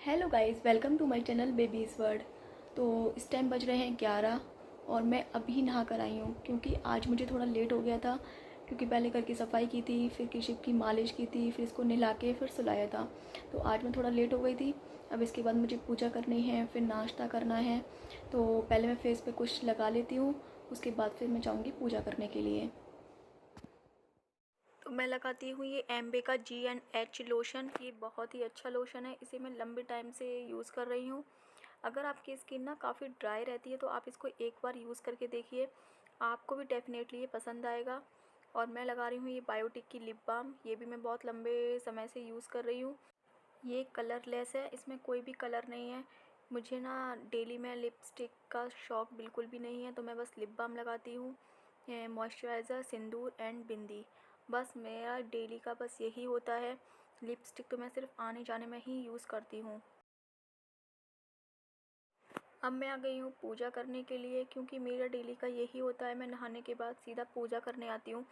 Hello guys, welcome to my channel babies world. तो इस time बज रहे हैं 11 और मैं अभी नहा कर आई हूँ क्योंकि आज मुझे थोड़ा लेट हो गया था। क्योंकि पहले घर की सफाई की थी, फिर कृषिप की मालिश की थी, फिर इसको नहला के फिर सुलाया था। तो आज मैं थोड़ा लेट हो गई थी। अब इसके बाद मुझे पूजा करनी है, फिर नाश्ता करना है। तो पहले मैं फेस पे कुछ लगा लेती हूँ, उसके बाद फिर मैं जाऊँगी पूजा करने के लिए। तो मैं लगाती हूँ ये एम्बे का G&H लोशन। ये बहुत ही अच्छा लोशन है, इसे मैं लंबे टाइम से यूज़ कर रही हूँ। अगर आपकी स्किन ना काफ़ी ड्राई रहती है तो आप इसको एक बार यूज़ करके देखिए, आपको भी डेफिनेटली ये पसंद आएगा। और मैं लगा रही हूँ ये बायोटिक की लिप बाम। ये भी मैं बहुत लंबे समय से यूज़ कर रही हूँ। ये कलरलेस है, इसमें कोई भी कलर नहीं है। मुझे ना डेली में लिपस्टिक का शौक़ बिल्कुल भी नहीं है, तो मैं बस लिप बाम लगाती हूँ, मॉइस्चराइज़र, सिंदूर एंड बिंदी। बस मेरा डेली का बस यही होता है। लिपस्टिक तो मैं सिर्फ आने जाने में ही यूज़ करती हूँ। अब मैं आ गई हूँ पूजा करने के लिए, क्योंकि मेरा डेली का यही होता है। मैं नहाने के बाद सीधा पूजा करने आती हूँ।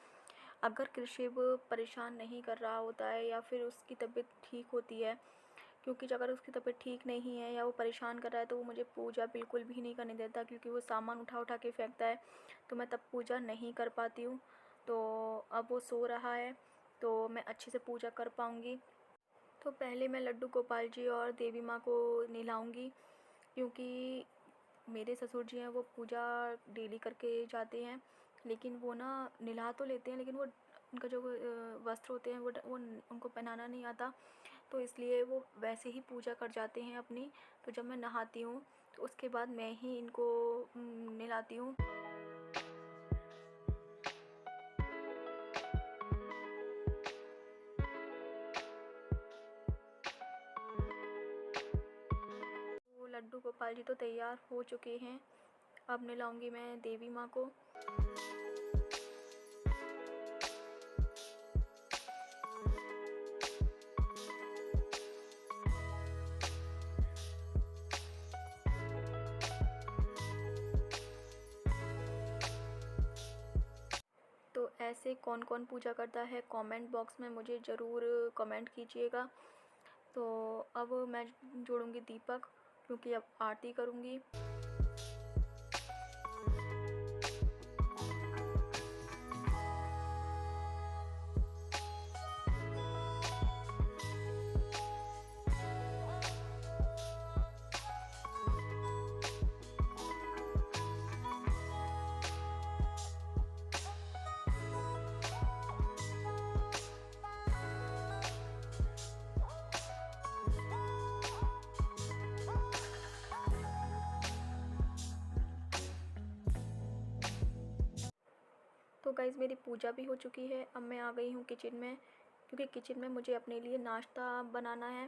अगर कृषिव परेशान नहीं कर रहा होता है या फिर उसकी तबीयत ठीक होती है, क्योंकि अगर उसकी तबीयत ठीक नहीं है या वो परेशान कर रहा है तो वो मुझे पूजा बिल्कुल भी नहीं करने देता, क्योंकि वो सामान उठा उठा के फेंकता है। तो मैं तब पूजा नहीं कर पाती हूँ। तो अब वो सो रहा है तो मैं अच्छे से पूजा कर पाऊँगी। तो पहले मैं लड्डू गोपाल जी और देवी माँ को नहलाऊँगी, क्योंकि मेरे ससुर जी हैं वो पूजा डेली करके जाते हैं। लेकिन वो ना नहला तो लेते हैं, लेकिन वो उनका जो वस्त्र होते हैं वो उनको पहनाना नहीं आता। तो इसलिए वो वैसे ही पूजा कर जाते हैं अपनी। तो जब मैं नहाती हूँ तो उसके बाद मैं ही इनको नहलाती हूँ। वो लड्डू गोपाल जी तो तैयार हो चुके हैं। अब नहलाऊँगी मैं देवी माँ को। तो ऐसे कौन कौन पूजा करता है कमेंट बॉक्स में मुझे ज़रूर कमेंट कीजिएगा। तो अब मैं जोड़ूंगी दीपक, क्योंकि अब आरती करूंगी। तो गाइज़ मेरी पूजा भी हो चुकी है। अब मैं आ गई हूँ किचन में, क्योंकि किचन में मुझे अपने लिए नाश्ता बनाना है।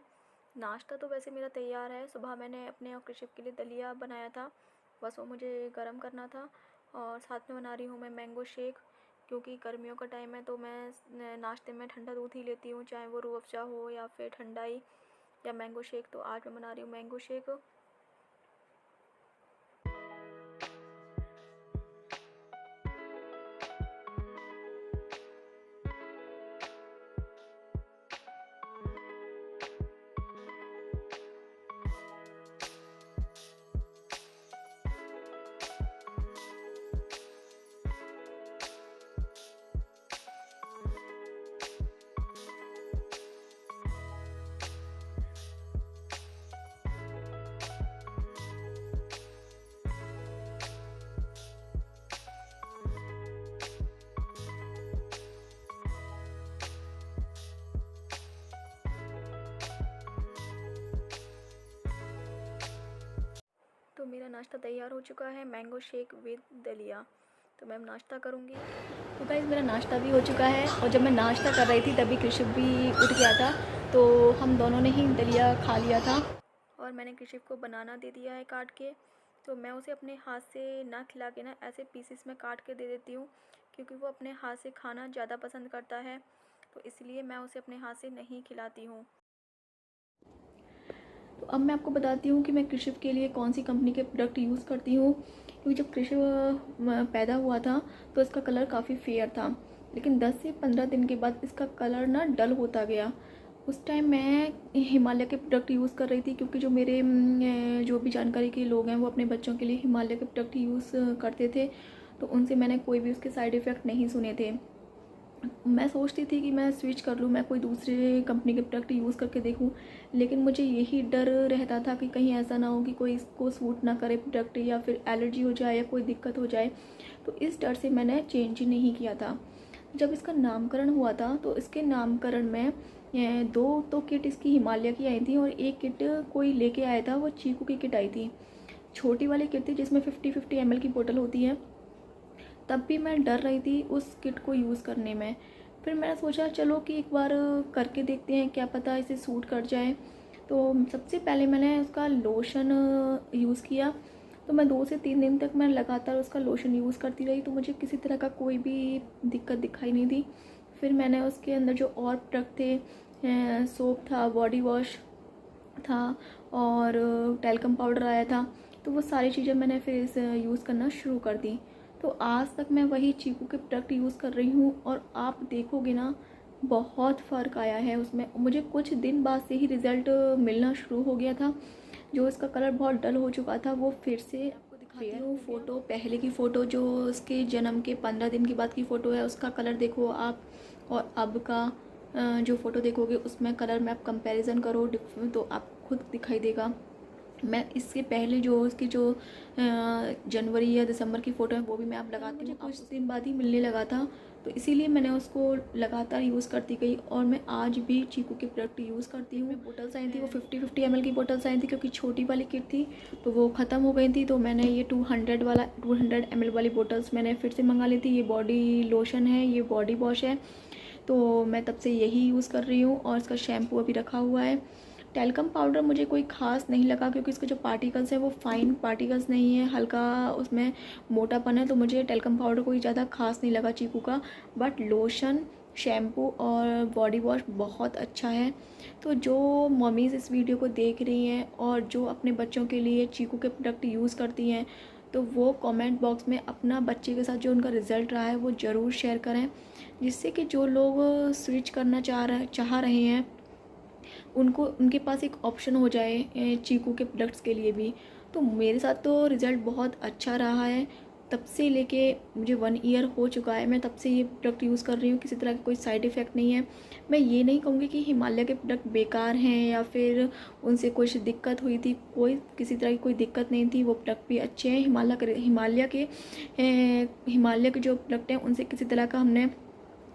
नाश्ता तो वैसे मेरा तैयार है, सुबह मैंने अपने और कृषिप के लिए दलिया बनाया था, बस वो मुझे गरम करना था। और साथ में बना रही हूँ मैं मैंगो शेक, क्योंकि गर्मियों का टाइम है तो मैं नाश्ते में ठंडा दूध ही लेती हूँ, चाहे वो रूह अफ़ज़ा हो या फिर ठंडाई या मैंगो शेक। तो आज मैं बना रही हूँ मैंगो शेक। तो मेरा नाश्ता तैयार हो चुका है, मैंगो शेक विद दलिया। तो मैं अब नाश्ता करूँगी। तो गाइज़ मेरा नाश्ता भी हो चुका है, और जब मैं नाश्ता कर रही थी तभी कृषिप भी उठ गया था। तो हम दोनों ने ही दलिया खा लिया था, और मैंने कृषिप को बनाना दे दिया है काट के। तो मैं उसे अपने हाथ से ना खिला के ना ऐसे पीसेस में काट के दे देती हूँ, क्योंकि वो अपने हाथ से खाना ज़्यादा पसंद करता है। तो इसलिए मैं उसे अपने हाथ से नहीं खिलाती हूँ। तो अब मैं आपको बताती हूँ कि मैं कृषिप के लिए कौन सी कंपनी के प्रोडक्ट यूज़ करती हूँ। क्योंकि जब कृषिप पैदा हुआ था तो इसका कलर काफ़ी फेयर था, लेकिन 10 से 15 दिन के बाद इसका कलर ना डल होता गया। उस टाइम मैं हिमालय के प्रोडक्ट यूज़ कर रही थी, क्योंकि जो मेरे जो भी जानकारी के लोग हैं वो अपने बच्चों के लिए हिमालय के प्रोडक्ट यूज़ करते थे, तो उनसे मैंने कोई भी उसके साइड इफ़ेक्ट नहीं सुने थे। मैं सोचती थी कि मैं स्विच कर लूँ, मैं कोई दूसरे कंपनी के प्रोडक्ट यूज़ करके देखूँ, लेकिन मुझे यही डर रहता था कि कहीं ऐसा ना हो कि कोई इसको सूट ना करे प्रोडक्ट, या फिर एलर्जी हो जाए या कोई दिक्कत हो जाए। तो इस डर से मैंने चेंज ही नहीं किया था। जब इसका नामकरण हुआ था तो इसके नामकरण में दो तो किट इसकी हिमालय की आई थी और एक किट कोई लेके आया था, वो चीकू की किट आई थी। छोटी वाली किट थी जिसमें 50-50 ml की बोतल होती है। तब भी मैं डर रही थी उस किट को यूज़ करने में। फिर मैंने सोचा चलो कि एक बार करके देखते हैं, क्या पता इसे सूट कर जाए। तो सबसे पहले मैंने उसका लोशन यूज़ किया। तो मैं 2 से 3 दिन तक मैं लगातार उसका लोशन यूज़ करती रही, तो मुझे किसी तरह का कोई भी दिक्कत दिखाई नहीं दी। फिर मैंने उसके अंदर जो और प्रोडक्ट थे, सोप था, बॉडी वॉश था और टैल्कम पाउडर आया था, तो वो सारी चीज़ें मैंने फिर इसे यूज़ करना शुरू कर दी। तो आज तक मैं वही चीकू के प्रोडक्ट यूज़ कर रही हूँ और आप देखोगे ना, बहुत फ़र्क आया है उसमें। मुझे कुछ दिन बाद से ही रिज़ल्ट मिलना शुरू हो गया था। जो इसका कलर बहुत डल हो चुका था वो फिर से आपको दिखाती हूँ फ़ोटो। पहले की फ़ोटो जो उसके जन्म के 15 दिन के बाद की फ़ोटो है, उसका कलर देखो आप, और अब का जो फ़ोटो देखोगे उसमें कलर में आप कंपैरिजन करो तो आपको खुद दिखाई देगा। मैं इससे पहले जो उसकी जो जनवरी या दिसंबर की फ़ोटो है वो भी मैं आप लगाती हूँ, कुछ दिन बाद ही मिलने लगा था, तो इसीलिए मैंने उसको लगातार यूज़ करती गई और मैं आज भी चीकू के प्रोडक्ट यूज़ करती हूँ। बोटल्स आई थी वो 50-50 ml की बोटल्स आई थी, क्योंकि छोटी वाली किट थी तो वो ख़त्म हो गई थी, तो मैंने ये 200 ml वाली बोटल्स मैंने फिर से मंगा ली थी। ये बॉडी लोशन है, ये बॉडी वॉश है, तो मैं तब से यही यूज़ कर रही हूँ और इसका शैम्पू अभी रखा हुआ है। टैल्कम पाउडर मुझे कोई ख़ास नहीं लगा, क्योंकि इसके जो पार्टिकल्स हैं वो फाइन पार्टिकल्स नहीं है, हल्का उसमें मोटापन है, तो मुझे टैल्कम पाउडर कोई ज़्यादा ख़ास नहीं लगा चीकू का। बट लोशन, शैम्पू और बॉडी वॉश बहुत अच्छा है। तो जो मम्मीज़ इस वीडियो को देख रही हैं और जो अपने बच्चों के लिए चीकू के प्रोडक्ट यूज़ करती हैं, तो वो कमेंट बॉक्स में अपना बच्चे के साथ जो उनका रिज़ल्ट रहा है वो ज़रूर शेयर करें, जिससे कि जो लोग स्विच करना चाह रहे हैं उनको उनके पास एक ऑप्शन हो जाए चीकू के प्रोडक्ट्स के लिए भी। तो मेरे साथ तो रिज़ल्ट बहुत अच्छा रहा है। तब से लेके मुझे 1 ईयर हो चुका है, मैं तब से ये प्रोडक्ट यूज़ कर रही हूँ, किसी तरह का कोई साइड इफ़ेक्ट नहीं है। मैं ये नहीं कहूँगी कि हिमालय के प्रोडक्ट बेकार हैं या फिर उनसे कुछ दिक्कत हुई थी, कोई किसी तरह की कोई दिक्कत नहीं थी। वो प्रोडक्ट भी अच्छे हैं। हिमालय के जो प्रोडक्ट हैं उनसे किसी तरह का हमने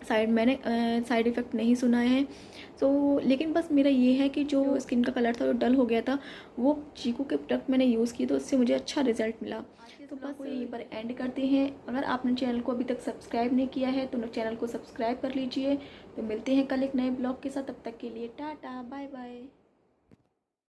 साइड इफ़ेक्ट नहीं सुना है। सो लेकिन बस मेरा ये है कि जो स्किन का कलर था जो डल हो गया था, वो चीकू के प्रोडक्ट मैंने यूज़ किए तो उससे मुझे अच्छा रिज़ल्ट मिला। तो बस यहीं पर एंड करते हैं। अगर आपने चैनल को अभी तक सब्सक्राइब नहीं किया है तो चैनल को सब्सक्राइब कर लीजिए। तो मिलते हैं कल एक नए ब्लॉग के साथ, तब तक के लिए टाटा बाय बाय।